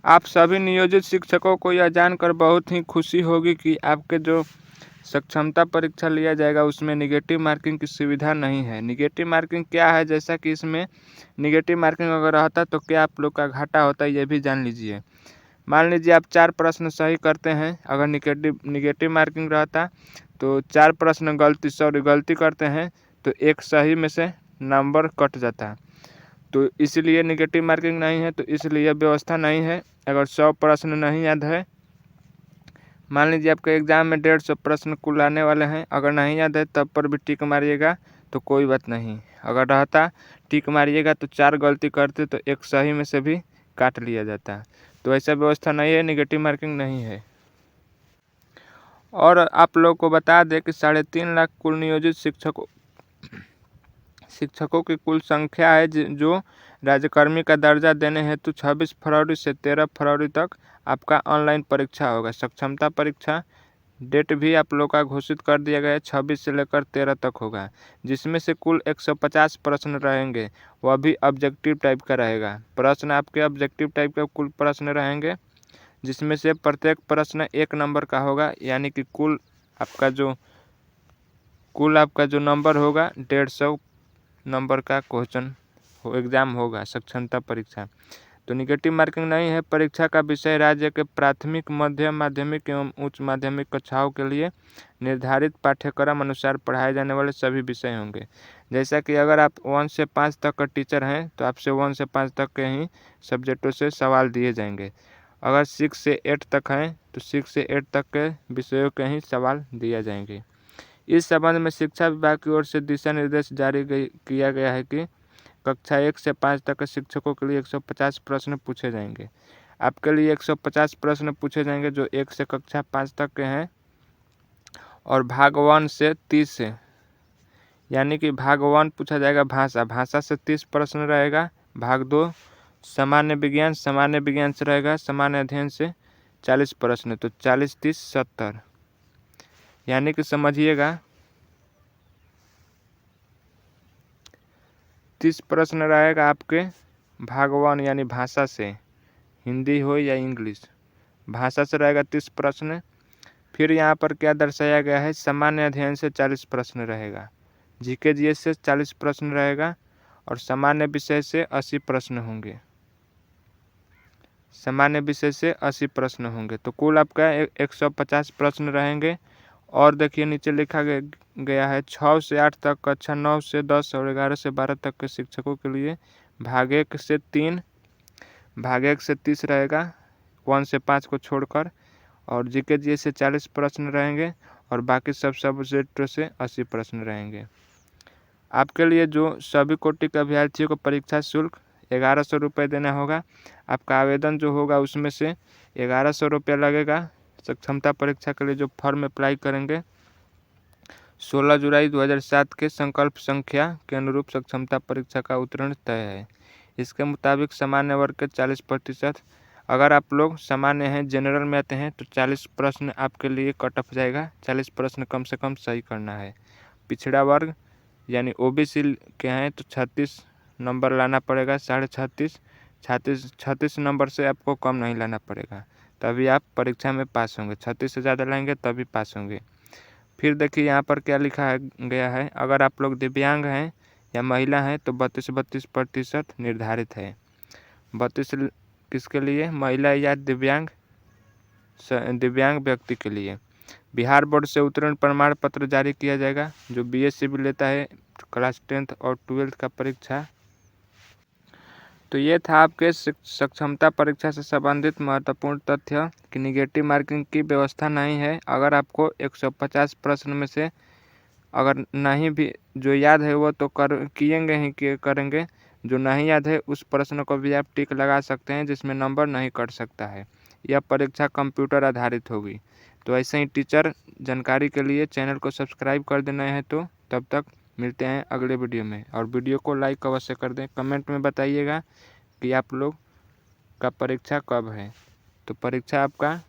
आप सभी नियोजित शिक्षकों को यह जानकर बहुत ही खुशी होगी कि आपके जो सक्षमता परीक्षा लिया जाएगा उसमें निगेटिव मार्किंग की सुविधा नहीं है। निगेटिव मार्किंग क्या है, जैसा कि इसमें निगेटिव मार्किंग अगर रहता तो क्या आप लोग का घाटा होता है, ये भी जान लीजिए। मान लीजिए आप 4 प्रश्न सही करते हैं, अगर निगेटिव मार्किंग रहता तो 4 प्रश्न गलती करते हैं तो एक सही में से नंबर कट जाता। तो इसलिए निगेटिव मार्किंग नहीं है, तो इसलिए व्यवस्था नहीं है। अगर 100 प्रश्न नहीं याद है, मान लीजिए आपके एग्ज़ाम में 150 प्रश्न कुल आने वाले हैं, अगर नहीं याद है तब पर भी टिक मारिएगा तो कोई बात नहीं। अगर रहता टिक मारिएगा तो 4 गलती करते तो एक सही में से भी काट लिया जाता। तो ऐसा व्यवस्था नहीं है, निगेटिव मार्किंग नहीं है। और आप लोग को बता दें कि 3.5 लाख कुल नियोजित शिक्षकों की कुल संख्या है जो राज्यकर्मी का दर्जा देने हेतु 26 फरवरी से 13 फरवरी तक आपका ऑनलाइन परीक्षा होगा। सक्षमता परीक्षा डेट भी आप लोग का घोषित कर दिया गया है, 26 से लेकर 13 तक होगा, जिसमें से कुल 150 प्रश्न रहेंगे, वह भी ऑब्जेक्टिव टाइप का रहेगा। प्रश्न आपके ऑब्जेक्टिव टाइप का कुल प्रश्न रहेंगे, जिसमें से प्रत्येक प्रश्न 1 नंबर का होगा, यानी कि कुल आपका जो नंबर होगा 150 नंबर का क्वेश्चन एग्जाम होगा सक्षमता परीक्षा। तो निगेटिव मार्किंग नहीं है। परीक्षा का विषय राज्य के प्राथमिक, मध्य माध्यमिक एवं उच्च माध्यमिक कक्षाओं के लिए निर्धारित पाठ्यक्रम अनुसार पढ़ाए जाने वाले सभी विषय होंगे। जैसा कि अगर आप 1 से 5 तक का टीचर हैं तो आपसे 1 से 5 तक के ही सब्जेक्टों से सवाल दिए जाएंगे। अगर 6 से 8 तक हैं तो 6 से 8 तक के विषयों के ही सवाल दिए जाएंगे। इस संबंध में शिक्षा विभाग की ओर से दिशा निर्देश जारी किया गया है कि कक्षा 1 से 5 तक के शिक्षकों के लिए 150 प्रश्न पूछे जाएंगे। आपके लिए 150 प्रश्न पूछे जाएंगे जो 1 से कक्षा 5 तक के हैं, और भाग 1 से 30 से, यानी कि भाग 1 पूछा जाएगा भाषा से 30 प्रश्न रहेगा। भाग 2 सामान्य विज्ञान से रहेगा, सामान्य अध्ययन से 40 प्रश्न, तो 40 30 70, यानी कि समझिएगा 30 प्रश्न रहेगा आपके भाग 1 यानी भाषा से, हिंदी हो या इंग्लिश। भाषा से रहेगा 30 प्रश्न। फिर यहाँ पर क्या दर्शाया गया है, सामान्य अध्ययन से 40 प्रश्न रहेगा, जीके जीएस से 40 प्रश्न रहेगा, और सामान्य विषय से 80 प्रश्न होंगे। सामान्य विषय से 80 प्रश्न होंगे, तो कुल आपका 150 प्रश्न रहेंगे। और देखिए नीचे लिखा गया है 6 से 8 तक, कक्षा 9 से 10 और 11 से 12 तक के शिक्षकों के लिए भाग 1 से 30 रहेगा, 1 से 5 को छोड़कर, और जीके जीएस से 40 प्रश्न रहेंगे, और बाकी सब सब्जेक्टों से 80 प्रश्न रहेंगे। आपके लिए जो सभी कोटि के अभ्यर्थियों को परीक्षा शुल्क 1100 रुपये देना होगा। आपका आवेदन जो होगा उसमें से 1100 रुपया लगेगा। सक्षमता परीक्षा के लिए जो फॉर्म अप्लाई करेंगे 16 जुलाई 2007 के संकल्प संख्या के अनुरूप सक्षमता परीक्षा का उत्तीर्ण तय है। इसके मुताबिक सामान्य वर्ग के 40%, अगर आप लोग सामान्य हैं, जनरल में आते हैं तो 40 प्रश्न आपके लिए कट ऑफ जाएगा, 40 प्रश्न कम से कम सही करना है। पिछड़ा वर्ग यानी ओबीसी के हैं तो 36 नंबर लाना पड़ेगा, 36 नंबर से आपको कम नहीं लाना पड़ेगा, तभी आप परीक्षा में पास होंगे। 36 से ज़्यादा लाएंगे तभी पास होंगे। फिर देखिए यहाँ पर क्या लिखा गया है, अगर आप लोग दिव्यांग हैं या महिला हैं तो 32% निर्धारित है। 32 किसके लिए, महिला या दिव्यांग व्यक्ति के लिए। बिहार बोर्ड से उत्तीर्ण प्रमाण पत्र जारी किया जाएगा। जो बीए सिविल लेता है क्लास 10th और 12th का परीक्षा। तो ये था आपके सक्षमता परीक्षा से संबंधित महत्वपूर्ण तथ्य कि निगेटिव मार्किंग की व्यवस्था नहीं है। अगर आपको 150 प्रश्न में से अगर नहीं भी जो याद है वो तो करेंगे, जो नहीं याद है उस प्रश्न को भी आप टिक लगा सकते हैं, जिसमें नंबर नहीं कट सकता है। यह परीक्षा कंप्यूटर आधारित होगी। तो ऐसे ही टीचर जानकारी के लिए चैनल को सब्सक्राइब कर देना है। तो तब तक मिलते हैं अगले वीडियो में, और वीडियो को लाइक अवश्य कर दें। कमेंट में बताइएगा कि आप लोग का परीक्षा कब है। तो परीक्षा आपका